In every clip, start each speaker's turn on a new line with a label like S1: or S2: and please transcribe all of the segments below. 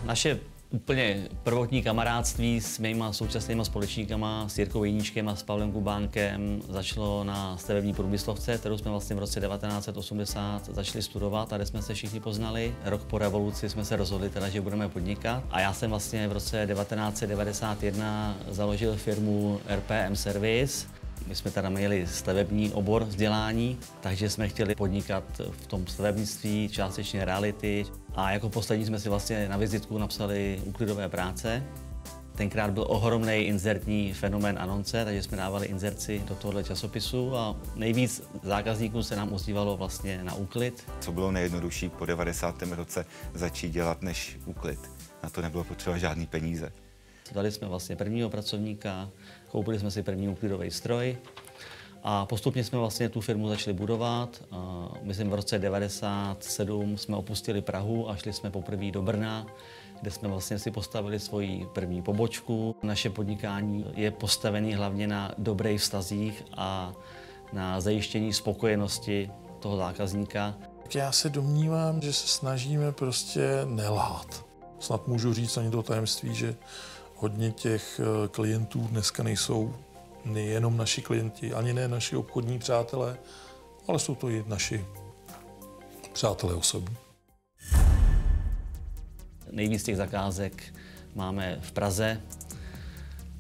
S1: Naše úplně prvotní kamarádství s mýma současnýma společníkama, s Jirkou Jeníčkem a s Pavlem Kubánkem, začalo na stavební průmyslovce, kterou jsme vlastně v roce 1980 začali studovat a kde jsme se všichni poznali. Rok po revoluci jsme se rozhodli teda, že budeme podnikat. A já jsem vlastně v roce 1991 založil firmu RPM Service. My jsme teda měli stavební obor vzdělání, takže jsme chtěli podnikat v tom stavebnictví, částečně reality. A jako poslední jsme si vlastně na vizitku napsali úklidové práce. Tenkrát byl ohromný inzertní fenomén anonce, takže jsme dávali inzerci do tohoto časopisu a nejvíc zákazníků se nám ozývalo vlastně na úklid.
S2: Co bylo nejjednodušší po 90. roce začít dělat než úklid? Na to nebylo potřeba žádný peníze.
S1: Dali jsme vlastně prvního pracovníka, koupili jsme si první úklidový stroj a postupně jsme vlastně tu firmu začali budovat. Myslím, v roce 1997 jsme opustili Prahu a šli jsme poprvé do Brna, kde jsme vlastně si postavili svoji první pobočku. Naše podnikání je postavené hlavně na dobrých vztazích a na zajištění spokojenosti toho zákazníka.
S3: Já se domnívám, že se snažíme prostě nelhát. Snad můžu říct ani to tajemství, že hodně těch klientů dneska nejsou nejenom naši klienti, ani ne naši obchodní přátelé, ale jsou to i naši přátelé osobní.
S1: Nejvíc těch zakázek máme v Praze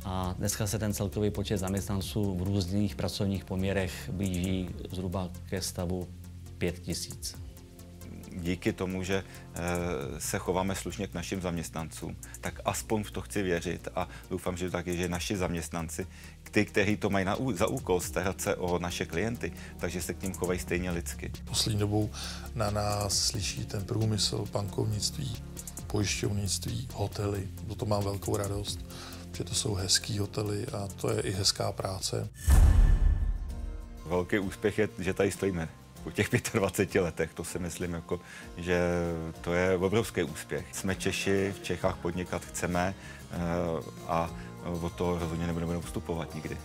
S1: a dneska se ten celkový počet zaměstnanců v různých pracovních poměrech blíží zhruba ke stavu 5 000.
S2: Díky tomu, že se chováme slušně k našim zaměstnancům, tak aspoň v to chci věřit a doufám, že taky, že naši zaměstnanci, kteří to mají za úkol starat se o naše klienty, takže se k ním chovají stejně lidsky.
S3: Poslední dobou na nás slyší ten průmysl, bankovnictví, pojišťovnictví, hotely. To mám velkou radost, že to jsou hezký hotely a to je i hezká práce.
S2: Velký úspěch je, že tady stojíme. Po těch 25 letech, to si myslím, že to je obrovský úspěch. Jsme Češi, v Čechách podnikat chceme a od toho rozhodně nebudeme ustupovat nikdy.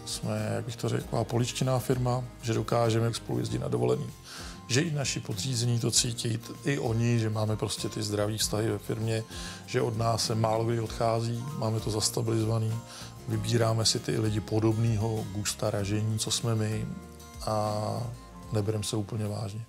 S3: Jsme, jak bych to řekl, poličtěná firma, že dokážeme spolu jezdit na dovolený. Že i naši podřízení to cítí, i oni, že máme prostě ty zdraví vztahy ve firmě, že od nás se málo kdy odchází, máme to zastabilizovaný, vybíráme si ty lidi podobného gusta, ražení, co jsme my a nebereme se úplně vážně.